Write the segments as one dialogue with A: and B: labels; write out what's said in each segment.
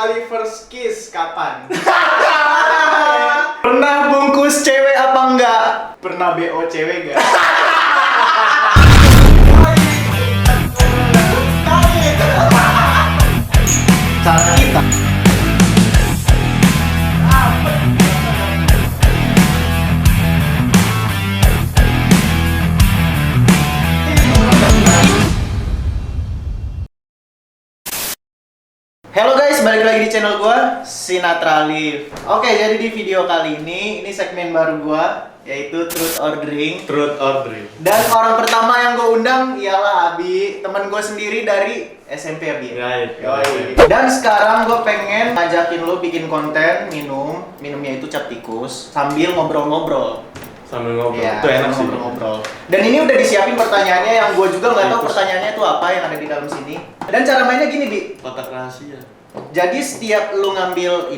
A: kali first kiss kapan? Pernah bungkus cewek apa enggak? Pernah BO cewek enggak? Cara kita Halo guys, balik lagi di channel gua, Sinatra Live. Oke, jadi di video kali ini segmen baru gua, yaitu Truth or Drink.
B: Truth or Drink.
A: Dan orang pertama yang gua undang ialah Abi, teman gua sendiri dari SMP Abi.
B: Right.
A: Dan sekarang gua pengen ngajakin lo bikin konten minumnya itu cap tikus sambil ngobrol-ngobrol.
B: Sambil ngobrol,
A: Ya,
B: itu enak sih.
A: ngobrol-ngobrol. Dan ini udah disiapin pertanyaannya yang gue juga nggak tahu pertanyaannya itu apa yang ada di dalam sini. Dan cara mainnya gini, Bi.
B: Kotak rahasia.
A: Jadi setiap lu ngambil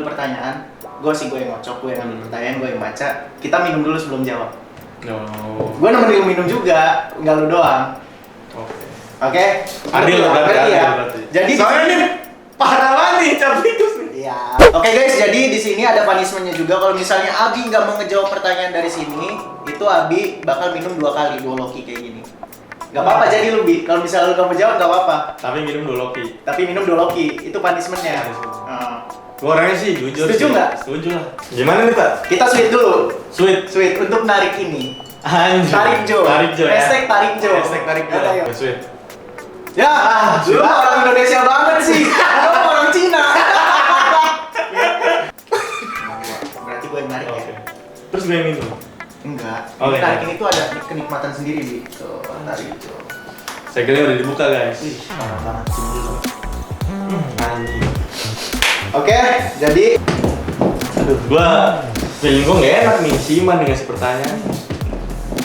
A: pertanyaan, gue yang ngocok, gue yang ngambil pertanyaan, gue yang baca. Kita minum dulu sebelum jawab.
B: No.
A: Gue nemenin lu minum juga, nggak lu doang.
B: Oke.
A: Oke?
B: Adil berarti.
A: Jadi
B: soalnya ini parah banget nih cap tikus nih.
A: Iya. Oke guys, jadi di sini ada punishment-nya juga. Kalau misalnya Abi nggak mau ngejawab pertanyaan dari sini, itu Abi bakal minum 2 kali, 2 loki kayak gini. Gak apa-apa jadi lu, Bi. Kalau misalnya lu nggak mau jawab, nggak apa-apa.
B: Tapi minum dulu Loki.
A: Tapi minum 2 loki, itu punishment-nya.
B: Gua orangnya sih jujur.
A: Setuju nggak?
B: Setuju lah. Gimana nih, Pak?
A: Kita sweet dulu.
B: Sweet.
A: Untuk narik ini.
B: Anjir.
A: Tarik Jo.
B: Tarik Jo ya.
A: Hashtag tarik Jo.
B: Hashtag tarik Jo.
A: Ayo.
B: Sweet.
A: Ya, lu orang Indonesia banget sih. Lu orang Cina. Berarti gue yang narik ya.
B: Oke. Terus gue yang minum.
A: Enggak.
B: Oke.
A: Narik ini tuh ada kenikmatan sendiri, Bi. Tuh, tarik Jo.
B: Saya kira udah dibuka, guys.
A: Wih, parah banget sini dulu.
B: Anjir.
A: Oke, jadi
B: Aduh, gua feeling gua nggak enak nih, Siman nih ngasih pertanyaan.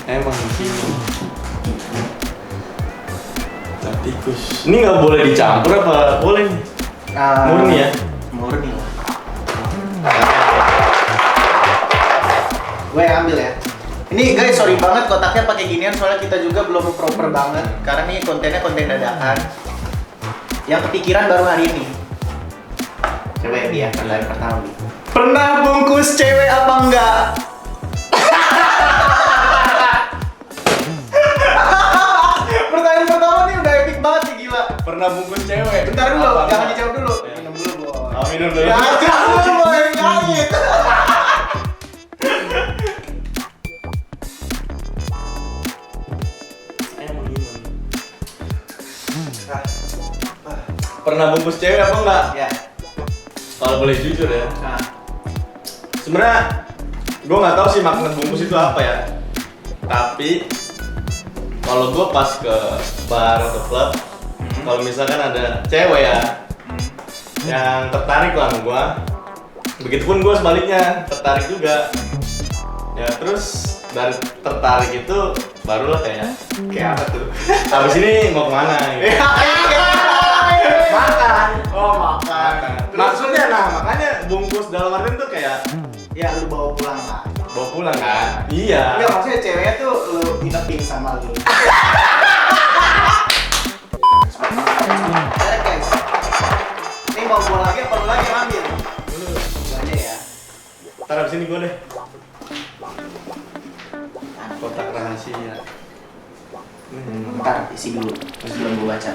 B: Emang Siman. Cap tikus. Ini nggak boleh dicampur apa boleh nih? Murni ya?
A: Murni lah. Gue yang ambil ya. Ini guys, sorry banget kotaknya pakai ginian soalnya kita juga belum proper banget karena nih kontennya konten dadakan. Yang kepikiran baru hari ini. Coba ya dia, pertanyaan pertama. Bi. Pernah bungkus cewek apa enggak? Pertanyaan pertama nih udah epic banget nih, gila.
B: Pernah bungkus cewek?
A: Bentar dulu,
B: Apa?
A: jangan dijawab dulu.
B: Ya.
A: Minum dulu, Boy.
B: Oh, minum dulu.
A: Ya, jangan dulu, Boy. Nyait.
B: Emang gimana? Pernah bungkus cewek apa enggak?
A: Ya.
B: Kalau boleh jujur ya.
A: Nah.
B: Sebenarnya gue nggak tahu sih makna bungkus itu apa ya. Tapi kalau gue pas ke bar atau klub, kalau misalkan ada cewek ya yang tertarik lah sama gue, begitupun gue sebaliknya tertarik juga. Ya terus dari tertarik itu barulah kayak
A: Kayak apa tuh?
B: abis ini mau kemana? Gitu.
A: Makan. Oh, makan.
B: Maksudnya makanya bungkus dalam artian tuh kayak
A: Ya lu bawa pulang lah.
B: bawa pulang kan? Iya.
A: Enggak, maksudnya ceweknya tuh lu inepin sama lu. Direct guys. Ini mau pulang lagi apa lu lagi yang ambil? Lu aja ya.
B: Ntar abis ini gue deh. Kotak rahasia.
A: Bentar, isi dulu. Sebelum gua baca.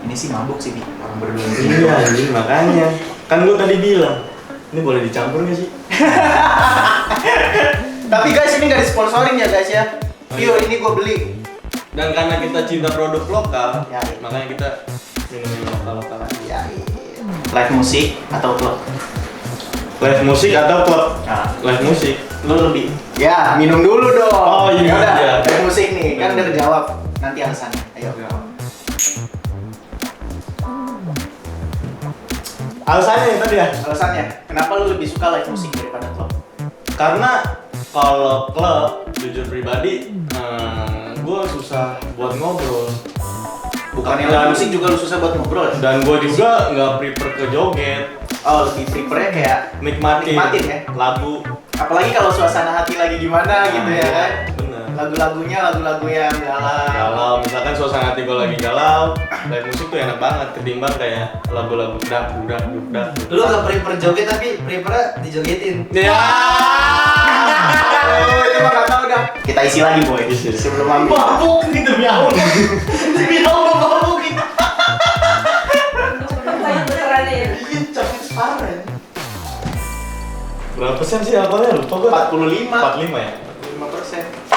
A: Ini sih mabuk sih, Bi. Orang berdua ini.
B: Iya, ini makanya. Kan gue tadi bilang, ini boleh dicampur nggak sih?
A: Tapi guys, ini nggak disponsorin ya guys ya. Pure ini gua beli.
B: Dan karena kita cinta produk lokal,
A: Ya, iya.
B: makanya kita minum lokal aja.
A: Ya, live musik atau klub?
B: Live musik atau klub?
A: Nah,
B: Live musik.
A: lu lebih. Ya, minum dulu dong.
B: Oh, iya,
A: Yaudah,
B: iya.
A: live musik nih, kan udah terjawab. Nanti alasannya. Ayo.
B: Alasannya yang tadi ya?
A: Alasannya, kenapa lu lebih suka live musik daripada klub?
B: Karena kalau klub, jujur pribadi, gue susah buat ngobrol.
A: Bukan yang live musik juga lu susah buat ngobrol ya?
B: Dan gue juga nggak prefer ke joget.
A: Oh, lebih prefernya kayak
B: Nikmatin
A: Nikmatin ya?
B: lagu.
A: apalagi kalau suasana hati lagi gimana gitu ya kan.
B: Bener.
A: Lagu-lagunya lagu-lagu yang galau.
B: Galau, misalkan suasana hati gue lagi galau, live musik tuh enak banget ketimbang kayak lagu-lagu dak.
C: Lu gak prefer joget tapi prefer dijogetin.
B: Ya.
A: Itu mah nggak tahu dah. Kita isi lagi boy. Sebelum ambil.
B: Mabuk gitu demi Allah. Demi Allah mabuk gitu.
D: Pertanyaan benerannya ya.
B: Iya, capek separah ya. Berapa persen sih alkoholnya? Lupa gue.
A: 45.
B: 45 ya?
A: 5%.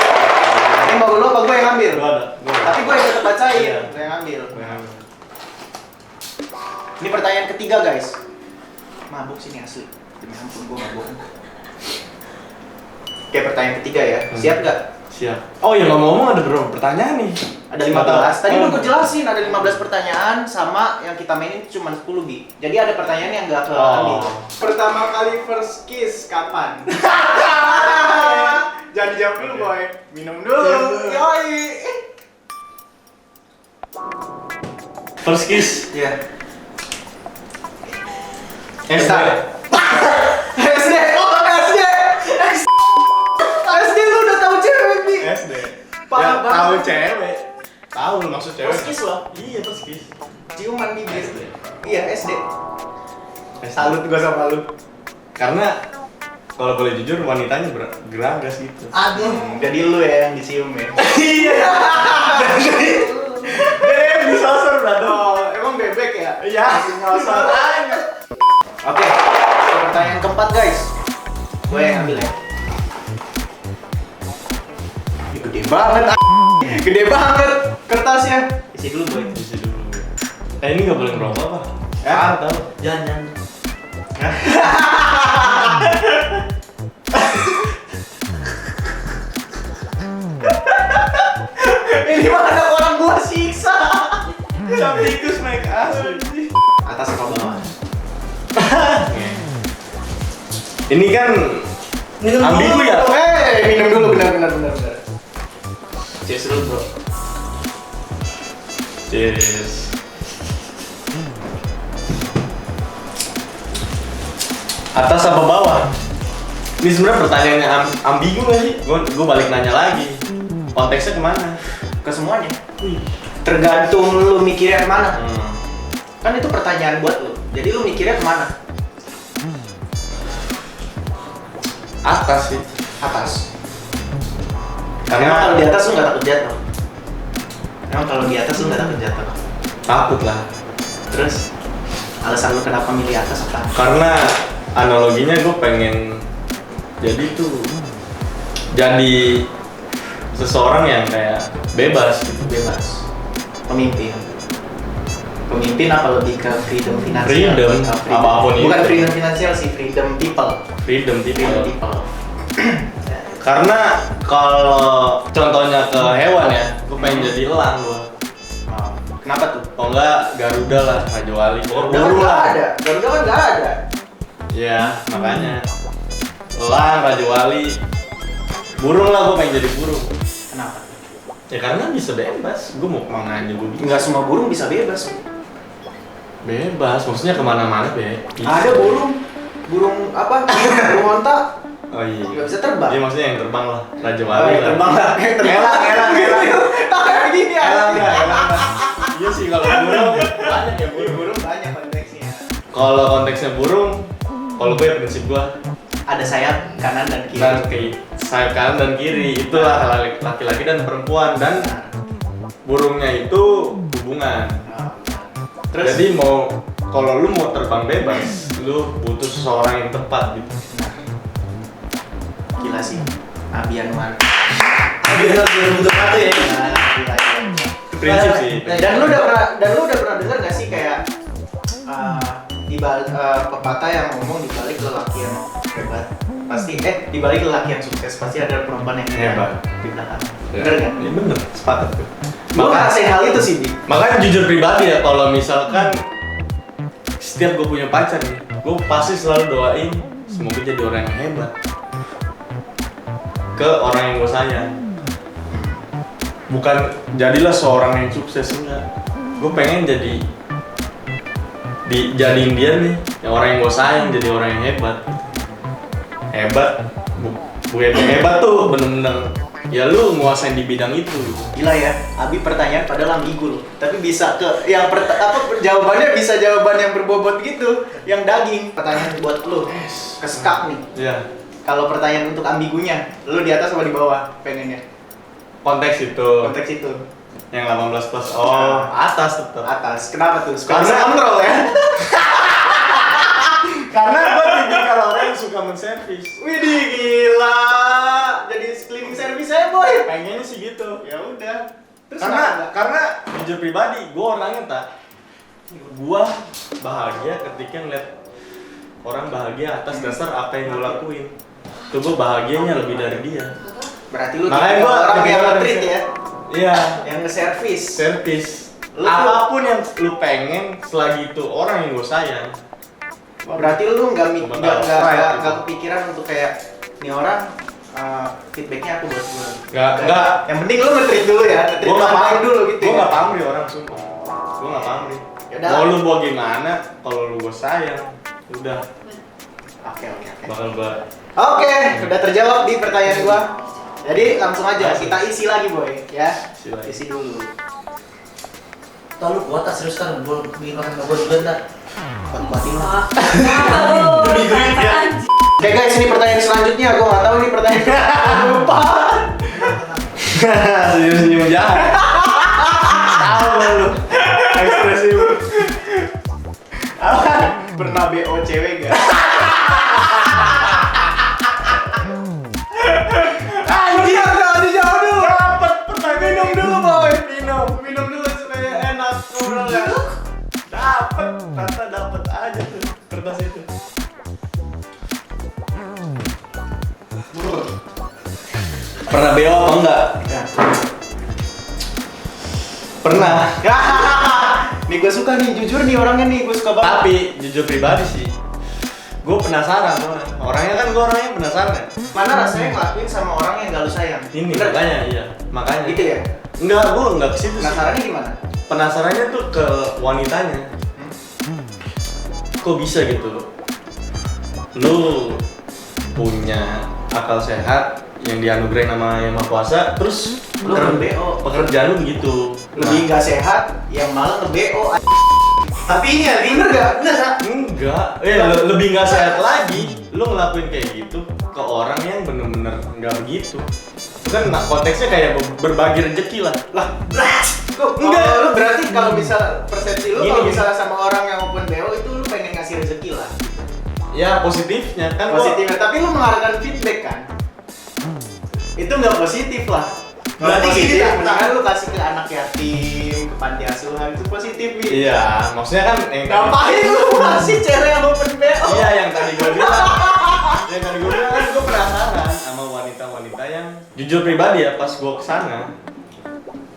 A: Ini mau lu apa gue yang ngambil?
B: Gua ada.
A: Tapi gue yang tetap bacain.
B: Iya.
A: Gue yang ngambil. Ini pertanyaan ketiga guys. Mabuk sini asli. Demi ampun gue nggak bohong. Oke, pertanyaan ketiga ya. Siap gak?
B: Siap. Oh ya ngomong-ngomong ada berapa pertanyaan nih?
A: Ada 15. Tadi udah gue jelasin ada 15 pertanyaan sama yang kita mainin cuma 10 Bi. Jadi ada pertanyaan yang nggak ke Andi. Pertama kali first kiss kapan? Jangan dijawab dulu boy. Minum dulu. Yoi.
B: First kiss.
A: Iya.
B: SD.
A: SD. Oh, SD. SD lu udah tahu cewek Bi.
B: SD.
A: Parah banget.
B: Tahu cewek. Tahu maksud cewek.
A: First kiss loh.
B: Iya, first kiss.
A: Ciuman bibir.
B: SD.
A: Iya, SD.
B: SD.
A: Salut gua sama lu.
B: Karena kalau boleh jujur wanitanya geragas gitu.
A: Aduh, jadi lu ya yang dicium ya.
B: Iya. Bisa ser
A: Oh, emang bebek ya?
B: Iya.
A: Nyosor. Oke, pertanyaan keempat guys. Gue yang ambil ya. Ini gede banget, gede banget kertasnya. Isi dulu boy.
B: Isi dulu. Ini nggak boleh ngerokok apa?
A: Ya,
B: Tahu.
C: Jangan.
A: Ini mah ada orang gua siksa.
B: Cap tikus naik asli.
A: Atas apa bawah?
B: Ini kan
C: Minum
B: ambigu
C: dulu.
B: ya.
A: Minum dulu benar. Cheers dulu bro.
B: Cheers. Atas apa bawah? Ini sebenarnya pertanyaannya ambigu nggak sih? Gue balik nanya lagi. Konteksnya kemana?
A: Ke semuanya. Tergantung lu mikirnya kemana. Kan itu pertanyaan buat lu. Jadi lu mikirnya kemana?
B: Atas sih.
A: Atas.
B: Karena
A: Emang kalau di atas lu nggak takut jatuh? Emang kalau di atas lu nggak takut jatuh?
B: takut lah.
A: Terus alasan lu kenapa milih atas apa?
B: Karena analoginya gue pengen jadi seseorang yang kayak bebas gitu.
A: Bebas. Pemimpin apa lebih ke freedom finansial?
B: Freedom, apapun itu.
A: Bukan freedom finansial sih, freedom people.
B: Freedom
A: Freedom
B: people.
A: people.
B: Karena kalau contohnya ke hewan ya, gue pengen jadi elang gue.
A: Oh, kenapa tuh?
B: Oh enggak, Garuda lah, Raja Wali.
A: Garuda kan nggak ada. Garuda kan nggak ada.
B: Ya, makanya elang, Raja Wali. Burung lah, gue pengen jadi burung.
A: Kenapa?
B: Ya karena bisa bebas, gue mau kemana aja gue bisa.
A: Nggak semua burung bisa bebas.
B: Bebas, maksudnya kemana-mana
A: Ada burung apa? Burung onta
B: Oh iya.
A: nggak bisa terbang.
B: Iya maksudnya yang terbang lah, Raja
A: Oh,
B: Wali
A: yang
B: lah.
A: terbang lah. Yang terbang.
B: Elang.
A: Kayak gini ya.
B: Elang. Iya sih kalau burung banyak ya burung.
A: Burung banyak konteksnya.
B: Kalau konteksnya burung, kalau gue prinsip gue
A: Ada sayap kanan dan kiri.
B: dan ke sayap kanan dan kiri itulah laki-laki dan perempuan dan burungnya itu hubungan.
A: Oh. Terus
B: Jadi kalau lu mau terbang bebas, lu butuh seseorang yang tepat gitu.
A: gila sih. Nabi Anwar.
C: Biar butuh satu ya.
A: Gila.
B: Itu prinsip sih.
A: Dan lu udah pernah dengar gak sih kayak di balik pepatah yang ngomong di balik lelaki yang hebat pasti di balik lelaki yang sukses pasti ada perempuan yang hebat di belakang. Bener nggak?
B: Iya bener, sepakat tuh.
A: Gue ngerasain hal itu sih, Bi.
B: Makanya jujur pribadi ya, kalau misalkan setiap gue punya pacar nih, gue pasti selalu doain semoga jadi orang yang hebat ke orang yang gue sayang. Bukan jadilah seorang yang sukses, enggak. Gue pengen jadiin dia nih, yang orang yang gue sayang jadi orang yang hebat. Hebat gue yang hebat tuh bener-bener ya lu nguasain di bidang itu.
A: Gila ya, Abi pertanyaan padahal ambigu loh. Tapi bisa ke yang jawabannya bisa jawaban yang berbobot gitu, yang daging. Pertanyaan buat lu, kesekak nih.
B: Iya.
A: Kalau pertanyaan untuk ambigunya, lu di atas apa di bawah pengennya?
B: Konteks itu.
A: Konteks itu.
B: Yang 18 plus. Oh, atas tetap.
A: Atas. Kenapa tuh?
B: Karena-
A: Karena kontrol ya.
B: Karena gue tipikal orang yang suka menservis.
A: Widih gila. Jadi cleaning service aja boy.
B: Pengennya sih gitu.
A: Ya udah. Terus
B: Karena jujur pribadi, gue orangnya gue bahagia ketika ngeliat orang bahagia atas dasar apa yang gue lakuin. Tuh gue bahagianya lebih dari dia.
A: berarti lu
B: Makanya
A: tipe
B: gua
A: orang yang
B: kepikiran
A: nge-treat ya,
B: Iya.
A: yang nge-service.
B: Servis.
A: Lu
B: Apapun yang lu pengen selagi itu orang yang gue sayang.
A: Berarti lu nggak
B: Bakal
A: kepikiran untuk kayak nih orang feedbacknya aku buat gue.
B: Nggak.
A: Yang penting lu nge-treat dulu ya, nge-treat
B: Gue nggak
A: orang
B: pamrih
A: dulu gitu.
B: Gue
A: Ya?
B: nggak pamrih orang sumpah. Gue nggak pamrih.
A: Yaudah.
B: Mau lu mau gimana? Kalau lu gue sayang, udah
A: Oke.
B: bakal gue.
A: Oke, udah terjawab di pertanyaan gua. Jadi langsung aja kita isi lagi boy, ya.
B: Isi lagi.
A: Isi dulu.
C: Tau lu kuota serius kan, gue bikin makan gue juga ntar.
A: Kuat-kuatin lah.
B: Demi duit ya.
A: Oke guys, ini pertanyaan selanjutnya. Gua nggak tahu nih pertanyaan lupa.
B: Senyum-senyum jahat. Tahu nggak lu? Ekspresi lu.
A: Pernah BO cewek gak?
B: Anjir,
A: dijawab dulu.
B: dapat pertanyaan.
A: Minum dulu boy, minum dulu supaya enak ngobrolnya.
B: Dapat aja tuh kertas itu. Pernah BO apa enggak? Pernah.
A: Nih gue suka nih, jujur nih orangnya nih, gue suka banget.
B: Tapi jujur pribadi sih, gue penasaran soalnya. Orangnya kan gue orangnya penasaran.
A: Mana rasanya ngelakuin sama orang yang gak lu sayang?
B: Ini
A: Bener?
B: makanya iya, makanya.
A: Gitu ya?
B: Enggak, gue enggak ke situ sih.
A: Penasarannya gimana?
B: Penasarannya tuh ke wanitanya. Kok bisa gitu? Lu punya akal sehat yang dianugerahin sama Yang Maha Kuasa, terus
A: Lu nge-BO.
B: pekerjaan lu begitu.
A: Lebih gak sehat, yang malah nge-BO. Tapi ini ya, bener gak? Bener gak?
B: Enggak, lebih nggak sehat lagi. Lu ngelakuin kayak gitu ke orang yang bener-bener nggak begitu. Itu kan konteksnya kayak berbagi rezeki lah.
A: Lah, enggak, lu berarti kalau misal persepsi lu
B: Gini,
A: kalau
B: gini.
A: misalnya sama orang yang open BO itu lu pengen ngasih rezeki lah.
B: Ya positifnya kan gua-
A: Positifnya, tapi lu mengharapkan feedback kan? Itu nggak positif lah. Kalau
C: Berarti
A: positif,
C: gini, tak?
A: mendingan lu kasih ke anak yatim, ke panti asuhan, itu positif nih.
B: Iya, maksudnya kan yang
A: Ngapain lu ngasih cewek yang open BO?
B: Iya, yang tadi gua bilang. Yang tadi gua bilang kan gua penasaran sama wanita-wanita yang jujur pribadi ya pas gua kesana.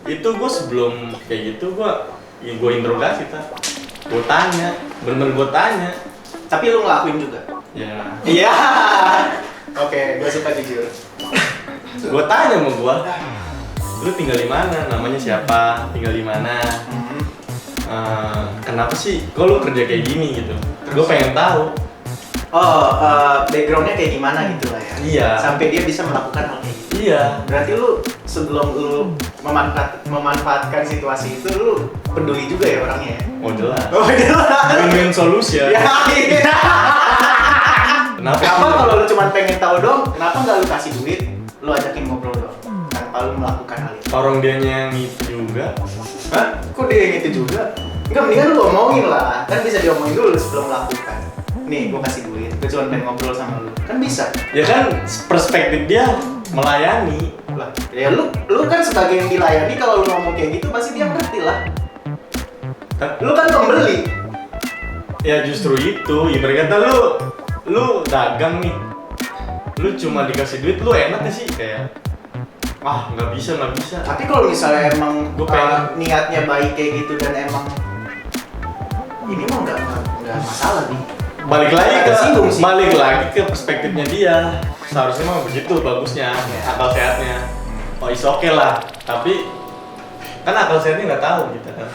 B: Itu gua sebelum kayak gitu gua interogasi gua tanya, bener-bener gua tanya.
A: Tapi lu ngelakuin juga.
B: Ya,
A: Iya. Oke, gue suka jujur.
B: gua tanya sama gua, lu tinggal di mana? Namanya siapa? Tinggal di mana? Kenapa sih? Kok lu kerja kayak gini gitu? Gue pengen tahu.
A: Oh, backgroundnya kayak gimana gitu lah ya?
B: Iya.
A: Sampai dia bisa melakukan hal kayak gitu.
B: Iya.
A: Berarti lu sebelum lu memanfaatkan situasi itu lu peduli juga ya orangnya ya?
B: Oh jelas.
A: Oh jelas.
B: Win-win solution.
A: Ya, iya.
B: Kenapa?
A: Kenapa kalau lu cuma pengen tahu dong? Kenapa nggak lu kasih duit? Lu ajakin ngobrol dong, tanpa lu melakukan hal itu.
B: Orang dianya yang itu juga.
A: Hah? Kok dia yang itu juga? Enggak, mendingan lu omongin lah. Kan bisa diomongin dulu sebelum melakukan. Nih, gua kasih duit. Gua cuma pengen ngobrol sama lu. Kan bisa.
B: Ya kan perspektif dia melayani.
A: Lah, ya lu kan sebagai yang dilayani, kalau lu ngomong kayak gitu pasti dia ngerti lah. Lu kan pembeli.
B: Ya justru itu, ibarat kata lu dagang nih. Lu cuma dikasih duit, lu enak gak sih kayak nggak bisa.
A: Tapi kalau misalnya emang
B: Gua pengen-
A: niatnya baik kayak gitu dan emang ini mah nggak masalah nih.
B: Balik lagi
A: Agak singgung sih.
B: balik lagi ke perspektifnya dia. Seharusnya mah begitu bagusnya, akal sehatnya. Oh is oke lah, tapi kan akal sehatnya nggak tahu gitu kan.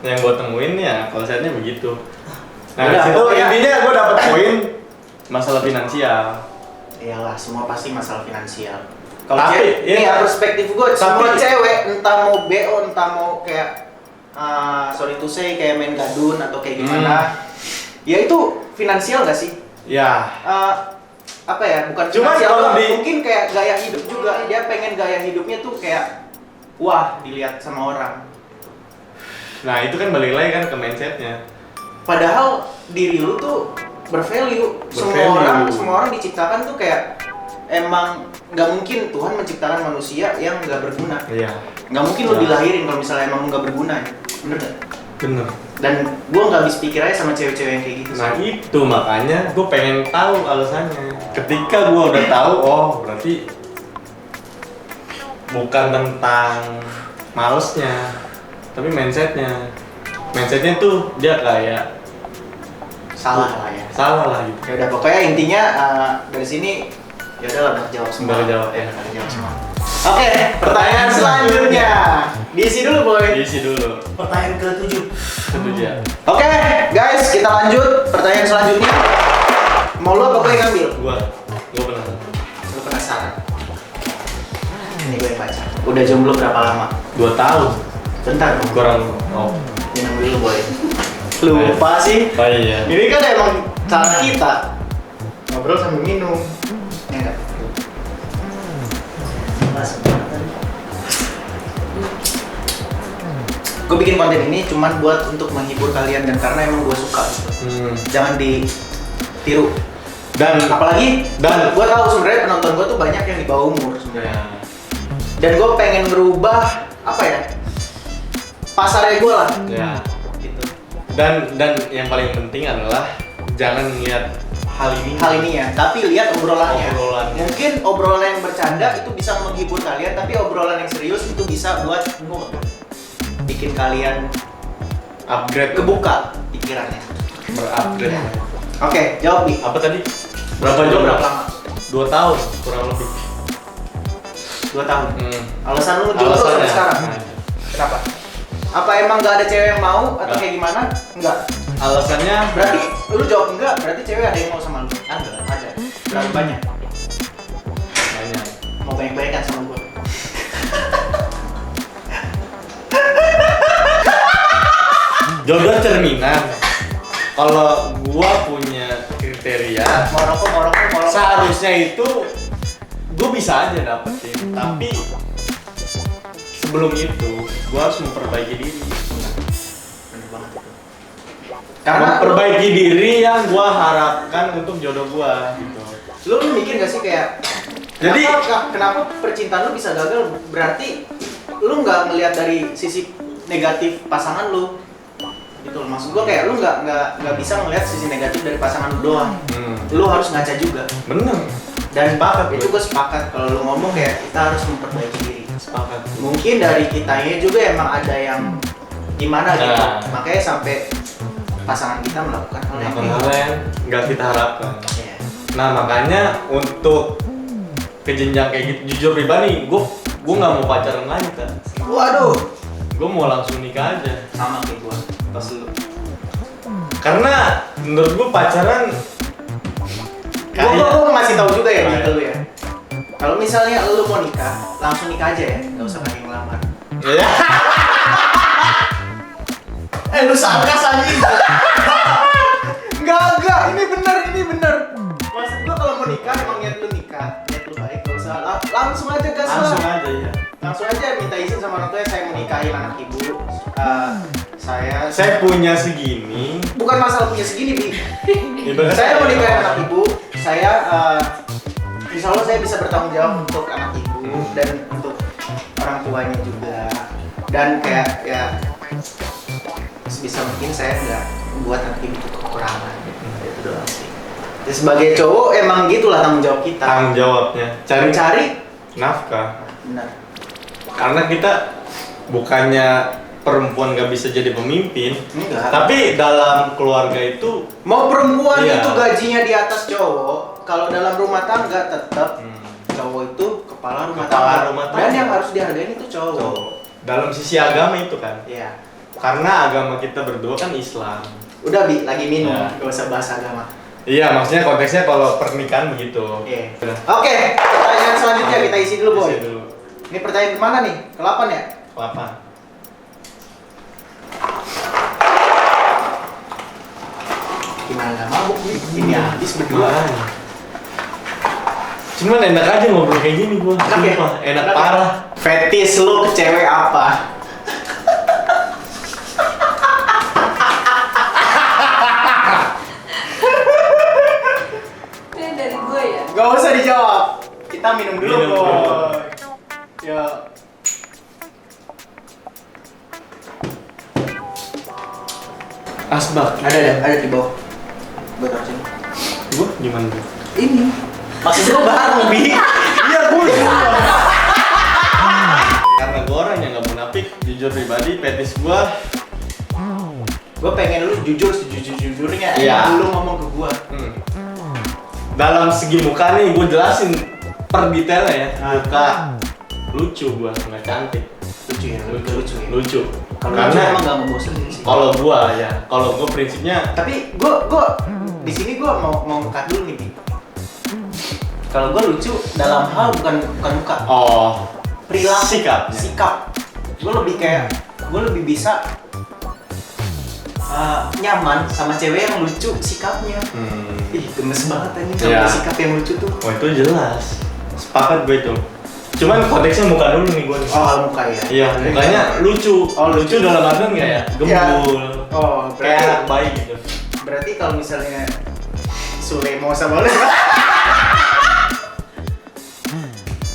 B: Yang gua temuin ya akal sehatnya begitu. Nah
A: Udah,
B: situ
A: pokoknya-
B: intinya gua dapat poin masalah finansial.
A: Iyalah, semua pasti masalah finansial. Kalau
B: Tapi,
A: cewek,
B: iya.
A: ini ya perspektif gue, semua
B: Tapi-
A: cewek entah mau BO, entah mau kayak sorry to say kayak main gadun atau kayak gimana, ya itu finansial gak sih?
B: Ya.
A: Apa ya, bukan
B: Cuman
A: finansial
B: kalau
A: doang,
B: di-
A: mungkin kayak gaya hidup juga. Dia pengen gaya hidupnya tuh kayak wah dilihat sama orang.
B: Nah itu kan balik lagi kan ke mindsetnya.
A: Padahal diri lu tuh bervalue. Semua orang diciptakan tuh kayak emang nggak mungkin Tuhan menciptakan manusia yang nggak berguna.
B: Iya.
A: Nggak mungkin lu
B: Ya.
A: dilahirin kalau misalnya emang lu nggak berguna, bener nggak?
B: Bener.
A: Dan gua nggak habis pikir aja sama cewek-cewek yang kayak gitu.
B: Nah itu makanya gue pengen tahu alasannya. Ketika gue udah tahu, oh berarti bukan tentang malesnya, tapi mindsetnya. Mindsetnya tuh dia kayak
A: Salah lah ya.
B: salah lah gitu.
A: Ya udah pokoknya intinya dari sini ya udahlah udah jawab semua.
B: Udah jawab, ya.
A: Udah jawab semua. Oke, pertanyaan selanjutnya. Diisi dulu boy.
B: Diisi dulu.
C: Pertanyaan ke-7.
B: Setuju.
A: Oke, guys, kita lanjut pertanyaan selanjutnya. Mau lu apa gue yang ngambil?
B: Gua penasaran.
A: Lu penasaran? Ini gue yang baca. Udah jomblo berapa lama?
B: 2 tahun.
A: Bentar,
B: Kurang. Oh.
A: minum dulu boy. Lupa sih.
B: Oh iya.
A: Ini kan emang cara kita ngobrol sambil minum. Ya enggak? Gue bikin konten ini cuman buat untuk menghibur kalian dan karena emang gue suka gitu. Jangan ditiru.
B: Dan
A: Apalagi
B: Dan-
A: gue tahu sebenarnya penonton gue tuh banyak yang di bawah umur sebenarnya.
B: ya.
A: Dan gue pengen ngerubah apa ya? Pasarnya gue lah.
B: Ya.
A: Gitu.
B: Dan yang paling penting adalah jangan lihat hal ini.
A: Ya, tapi lihat obrolannya.
B: Obrolannya.
A: Mungkin obrolan yang bercanda itu bisa menghibur kalian, tapi obrolan yang serius itu bisa buat bikin kalian
B: Upgrade
A: kebuka pikirannya.
B: berupgrade.
A: Oke, jawab Bi.
B: Apa tadi? Berapa
A: Jomblo
B: jam?
A: berapa lama?
B: 2 tahun kurang lebih.
A: 2 tahun. Alasan lu jomblo
B: Alasannya.
A: sampai sekarang?
B: Nah,
A: Kenapa? Apa emang gak ada cewek yang mau atau
B: Nggak.
A: kayak gimana? Enggak.
B: alasannya
A: Berarti lu jawab enggak, berarti cewek ada yang mau sama lu? Ada. Berapa banyak?
B: banyak.
A: Mau banyak-banyakan sama gue?
B: Jodoh cerminan. Kalau gua punya kriteria,
A: Mau rokok.
B: seharusnya itu gua bisa aja dapetin, tapi sebelum itu gua harus memperbaiki diri.
A: Bener banget itu. Karena
B: Memperbaiki diri yang gua harapkan untuk jodoh gua gitu.
A: lu mikir gak sih kayak
B: Jadi-
A: kenapa percintaan lu bisa gagal? Berarti lu nggak ngelihat dari sisi negatif pasangan lu gitu loh. Maksud gua kayak lu nggak bisa ngelihat sisi negatif dari pasangan lu doang. Lu harus ngaca juga.
B: Bener.
A: Dan
B: Sepakat,
A: itu
B: gue.
A: gue sepakat kalau lu ngomong kayak kita harus memperbaiki diri.
B: Sepakat.
A: Mungkin dari kitanya juga emang ada yang gimana gitu.
B: Nah.
A: Makanya sampai pasangan kita melakukan hal yang
B: Hal yang nggak kita harapkan.
A: Iya.
B: Nah makanya untuk ke jenjang kayak gitu, jujur pribadi, gue nggak mau pacaran lagi kan.
A: Waduh,
B: Gue mau langsung nikah aja.
A: sama kayak gua pas lu.
B: Karena menurut gue pacaran
A: Gua ngasih tahu juga ya
B: Kayak-
A: di lu ya. Kalau misalnya lu mau nikah, langsung nikah aja ya, nggak usah nanya ngelamar.
B: ya.
A: Lu sarkas anjing. Enggak, ini bener. Maksud gua kalau mau nikah emang niat lu nikah, niat lu baik, nggak usah langsung aja gas
B: Langsung
A: lah.
B: aja ya.
A: Langsung aja minta izin sama orang tua, saya mau nikahin anak ibu.
B: Saya punya segini.
A: Bukan masalah punya segini, Bi.
B: Ibaratnya
A: Saya mau
B: kayak
A: nikahin
B: gitu.
A: anak ibu. Saya insya Allah saya bisa bertanggung jawab untuk anak ibu dan untuk orang tuanya juga. Dan kayak ya sebisa mungkin saya nggak buat anak ibu kekurangan. Itu doang sih. Ya, sebagai cowok emang gitulah tanggung jawab kita.
B: Tanggung jawabnya.
A: Cari
B: Nafkah.
A: benar.
B: Karena kita bukannya perempuan gak bisa jadi pemimpin,
A: Enggak.
B: tapi dalam keluarga itu
A: Mau perempuan
B: Iya.
A: itu gajinya di atas cowok, kalau dalam rumah tangga tetap
B: Hmm.
A: cowok itu kepala rumah
B: Kepala
A: tangga.
B: rumah
A: Dan
B: tangga.
A: yang harus dihargain itu cowok.
B: cowok. Dalam sisi agama itu kan.
A: Iya.
B: Karena agama kita berdua kan Islam.
A: Udah Bi, lagi minum,
B: Ya.
A: gak usah bahas agama.
B: Iya, maksudnya konteksnya kalau pernikahan begitu.
A: Iya.
B: Udah.
A: Oke, pertanyaan selanjutnya kita isi dulu, Boy.
B: Isi dulu.
A: Ini pertanyaan kemana nih? Ke-8 ya?
B: Kelapa.
A: Gimana nggak mabuk nih? Ini habis berdua.
B: Cuman enak aja ngobrol kayak gini gua.
A: Enak ya?
B: Sumpah, enak
A: Enak ya?
B: parah.
A: Fetis lu ke cewek apa?
D: Ini dari gue ya.
A: Gak usah dijawab. Kita minum dulu,
B: Minum dulu.
A: Boy. Ya.
B: Asbak.
A: Ada di bawah. Buat apa sih?
B: Gua gimana tuh?
A: Ini. Maksudnya lu bareng, Bi.
B: Iya, gua. Karena gua orang yang nggak munafik, jujur pribadi, petis gua.
A: Gue pengen lu jujur sejujur-jujurnya.
B: Iya.
A: Lu ngomong ke gua.
B: Dalam segi muka nih, gua jelasin per detailnya ya. Muka lucu gua, nggak cantik.
A: Lucu ya, lucu ya.
B: Lucu.
A: Kalau
B: Karena
A: lucu emang gak ngebosenin sih.
B: kalau gua ya, kalau gua prinsipnya
A: Tapi gua di sini gua mau cut dulu nih, Bi. Kalau gua lucu dalam hal bukan muka. Perilaku,
B: sikapnya.
A: sikap. Gue lebih bisa nyaman sama cewek yang lucu sikapnya. Ih, gemes banget anjing kalau
B: Ya.
A: sikap yang lucu tuh.
B: Oh itu jelas. Sepakat gue itu. Cuman konteksnya muka dulu nih gue.
A: Oh, muka ya.
B: Iya, mukanya lucu.
A: Oh,
B: lucu
A: lucu.
B: dalam artian nggak ya? Gembul.
A: Oh,
B: Kayak anak bayi gitu.
A: berarti kalau misalnya Sule mau sama lu.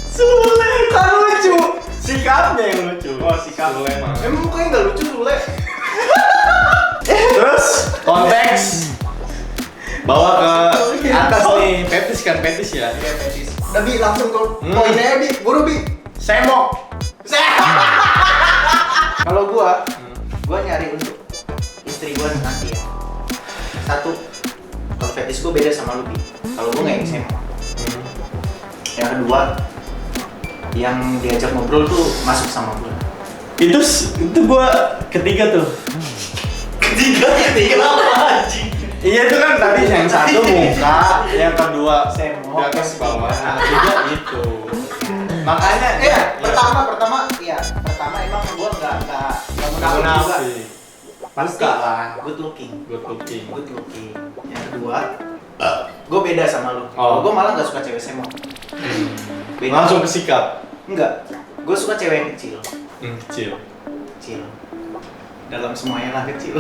A: Sule kan lucu.
B: Sikapnya yang lucu.
A: Oh, sikap.
B: Sule mah.
A: Emang mukanya nggak lucu Sule.
B: Terus konteks bawa ke atas nih, petis kan petis ya.
A: Iya, Betis. Udah Bi, langsung ke
B: Hmm.
A: poinnya ya Bi. Buru Bi.
B: Semok.
A: Kalau gua nyari untuk istri gua nanti ya. Satu, kalau fetish gua beda sama lu Bi. Kalau gua nggak yang sama. Yang kedua, yang diajak ngobrol tuh masuk sama gua.
B: Itu gua ketiga tuh.
A: Ketiga apa anjing?
B: Iya itu kan tadi yang satu muka, yang kedua
A: Semok.
B: di atas bawah, yang ketiga itu. Makanya
A: Iya, pertama emang gua nggak munafik juga.
B: munafik.
A: Pasti lah, good looking.
B: Good looking.
A: Good looking. Yang kedua, gue beda sama lu.
B: Oh.
A: Gue malah gak suka cewek semok. Beda.
B: Langsung ke sikap.
A: Enggak. Gue suka cewek yang kecil.
B: Kecil.
A: Kecil. Dalam semuanya lah kecil.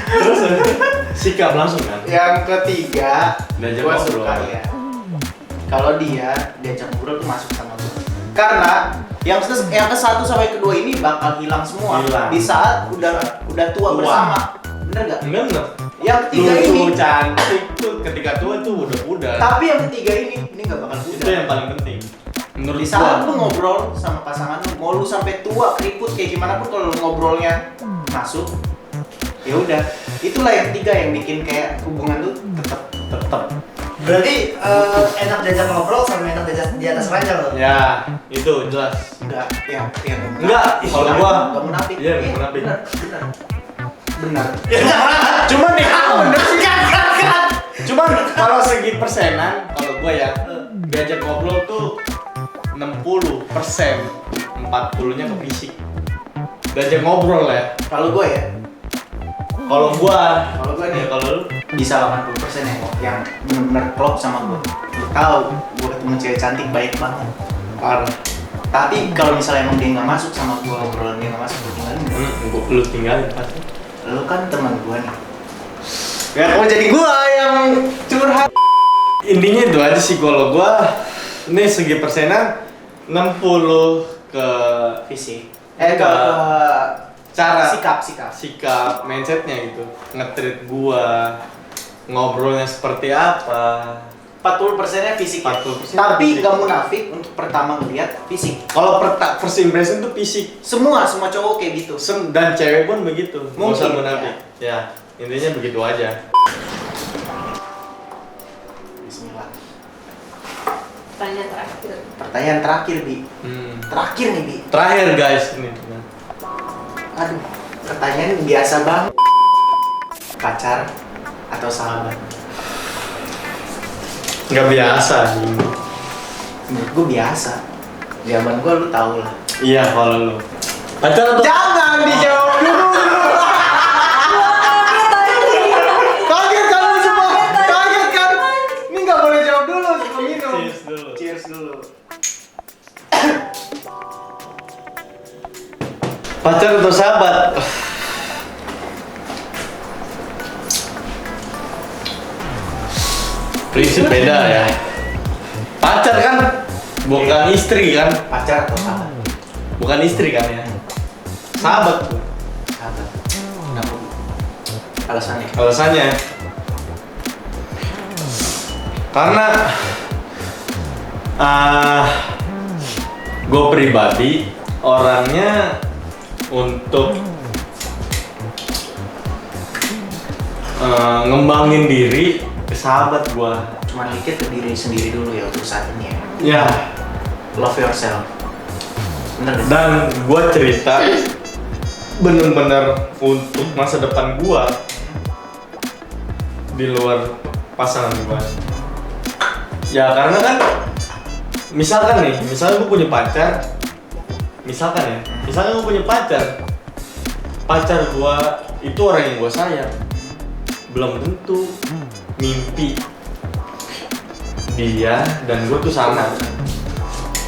B: Terus sikap langsung kan?
A: Yang ketiga,
B: Diajak
A: gue
B: ngobrol.
A: suka ya. Kalau dia diajak ngobrol tuh masuk sama gue. Karena yang ke satu sampai kedua ini bakal hilang semua
B: Hilang.
A: di saat udah tua bersama. Bener gak?
B: Enggak.
A: Yang ketiga
B: Lucu,
A: ini.
B: cantik tuh ketika tua tuh udah.
A: Tapi yang ketiga ini gak bakal
B: Itu
A: mudah.
B: yang paling penting. Menurut
A: Di saat lu ngobrol sama pasangan lu, mau lu sampai tua keriput kayak gimana pun kalau lu ngobrolnya masuk, ya udah. Itulah yang ketiga yang bikin kayak hubungan tuh tetap.
C: Berarti enak diajak ngobrol sama enak diajak di atas ranjang loh.
B: Ya, itu jelas.
A: Enggak, yang
B: Enggak, kalau gua
A: enggak munafik.
B: Iya, nggak munafik.
A: Benar.
B: Cuman nih,
A: Benar sih kan.
B: cuman kalau segi persenan, kalau gua ya diajak ngobrol tuh 60%, 40-nya ke fisik. Diajak ngobrol ya.
A: Kalau gue ya,
B: Kalau gua
A: nih,
B: kalau lu
A: bisa 80% yang benar-benar klop sama gue. Lu tahu, gue ketemu cewek cantik baik banget.
B: parah.
A: Tapi kalau misalnya emang dia nggak masuk sama gue, obrolan dia nggak masuk, gue tinggalin.
B: Lu tinggalin pasti.
A: Lu kan teman gue nih. Ya kamu jadi gue yang curhat.
B: Intinya itu aja sih kalau gua. Ini segi persenan 60 ke
A: Fisik.
B: Ke cara
A: Sikap.
B: mindsetnya gitu, nge-treat gua, ngobrolnya seperti apa.
A: 40%-nya fisik.
B: 40%
A: Tapi
B: fisik.
A: gak munafik untuk pertama ngeliat fisik.
B: Kalau first impression tuh fisik.
A: Semua cowok kayak gitu.
B: Dan cewek pun begitu. Nggak
A: Mungkin,
B: usah munafik. Ya, intinya begitu aja.
A: Bismillah.
D: Pertanyaan terakhir.
A: Pertanyaan terakhir, Bi. Terakhir nih, Bi.
B: Terakhir guys, ini.
A: Aduh, pertanyaan biasa banget. pacar atau sahabat?
B: Nggak biasa sih.
A: Menurut gue biasa. Zaman gue lu tau lah.
B: Iya kalau lu. Pacar atau
A: Jangan dijawab dulu. Kaget kan lu semua? Kaget kan? Ini nggak boleh jawab dulu sebelum minum.
B: Cheers dulu.
A: Cheers dulu.
B: Pacar atau sahabat? Prinsip beda ya. Pacar kan bukan istri kan?
A: Pacar atau sahabat?
B: Bukan istri kan ya? Sahabat tuh.
A: Sahabat. Kenapa? Alasannya?
B: Alasannya karena gue pribadi orangnya untuk ngembangin diri ke sahabat gue.
A: Cuma mikir ke diri sendiri dulu ya untuk saat ini ya.
B: Ya.
A: Love yourself. Bener gak sih?
B: Dan gue cerita bener-bener untuk masa depan gue di luar pasangan gue. Ya karena kan misalkan gue punya pacar, misalkan gue punya pacar gue itu orang yang gue sayang, belum tentu mimpi dia dan gue tuh sama.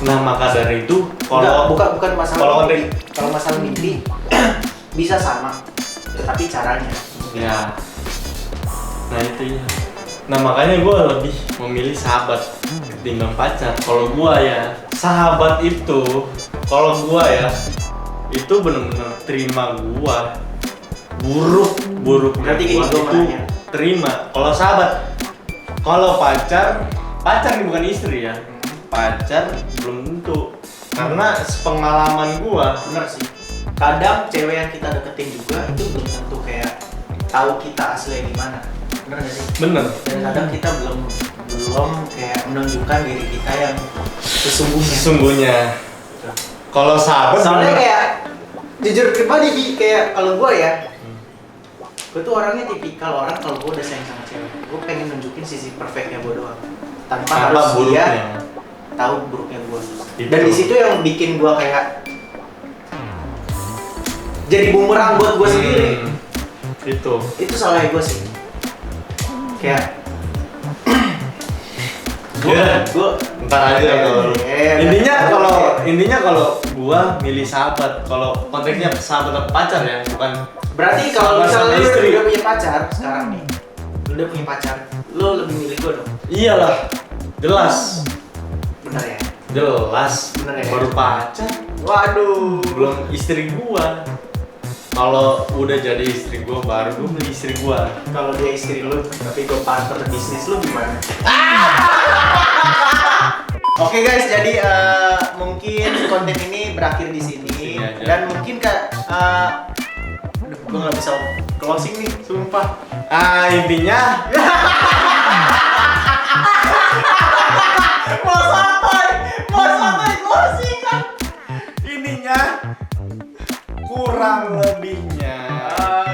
B: Nah maka dari itu kalau
A: bukan masalah
B: kalau
A: mimpi. Kalau masalah mimpi bisa sama, tetapi caranya.
B: ya, nah itu ya. Nah makanya gue lebih memilih sahabat ketimbang pacar. Kalau gue ya sahabat itu, kalau gue ya itu benar-benar terima gue buruk
A: Berarti
B: gua
A: gini, gua mau
B: itu
A: nanya.
B: terima. Kalau sahabat, kalau pacar ini bukan istri ya. Pacar belum tentu. Karena sepengalaman gue.
A: Bener sih. Kadang cewek yang kita deketin juga itu belum tentu kayak tahu kita aslinya gimana. Bener gak sih?
B: Bener.
A: Dan kadang kita belum kayak menunjukkan diri kita yang
B: Sesungguhnya. Kalau sahabat
A: Soalnya
B: bener.
A: kayak jujur pribadi Bi, kayak kalau gue ya, gue tuh orangnya tipikal orang kalau gue udah sayang sama cewek, gue pengen nunjukin sisi perfectnya gue doang, tanpa harus dia
B: buruknya.
A: tahu buruknya gue.
B: Itu.
A: Dan di situ yang bikin gue kayak jadi bumerang buat gue sendiri.
B: Itu
A: salahnya gue sih. Kayak
B: Ya, ntar aja kalau intinya kalau gua milih sahabat, kalau konteksnya sahabat atau pacar ya, bukan.
A: berarti kalau
B: Sahabat
A: misalnya
B: sama
A: lu
B: istri.
A: udah punya pacar sekarang nih, lu udah punya pacar, lu lebih milih gue dong.
B: Iyalah, jelas,
A: Bener ya?
B: Bener
A: ya?
B: Baru pacar,
A: Waduh.
B: belum istri gua. Kalau udah jadi istri gua, baru gua milih istri gua.
A: Kalau dia istri lu, tapi gue partner bisnis lu gimana? Oke guys, jadi mungkin konten ini berakhir di sini
B: Aja.
A: dan mungkin gue nggak bisa closing nih, sumpah.
B: Intinya
A: Mau closing kan?
B: ininya kurang lebihnya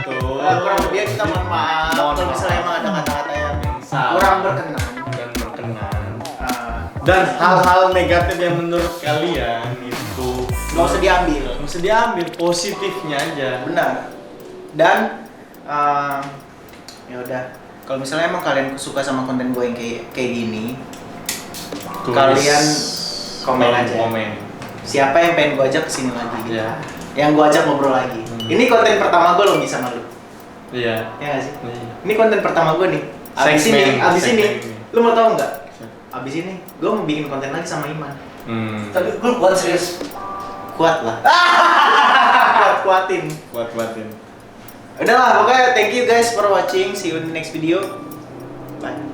B: tuh.
A: Kurang lebih kita mohon maaf
B: Mohon
A: kalau misalnya
B: maaf.
A: emang ada kata-kata yang
B: Salah.
A: kurang berkenan.
B: Dan berkenan.
A: Eh,
B: Dan hal-hal negatif yang menurut kalian itu
A: Nggak usah diambil.
B: Nggak usah diambil, positifnya aja.
A: Benar. Dan ya udah, kalau misalnya emang kalian suka sama konten gue yang kayak gini,
B: Tulis
A: kalian komen
B: kolom
A: aja.
B: Komen.
A: Siapa yang pengen gue ajak kesini lagi gitu.
B: Iya.
A: Yang gue ajak ngobrol lagi. Ini konten pertama gue loh sama lu.
B: Iya.
A: Ya nggak sih?
B: Iya.
A: Ini konten pertama gue nih. Abis
B: Segmen.
A: ini, lu mau tau nggak? Abis ini, gue mau bikin konten lagi sama Iman.
C: Tapi gue kuat serius.
A: Kuat lah. Kuatin.
B: Kuat-kuatin.
A: Udah lah, pokoknya thank you guys for watching. See you in the next video. Bye.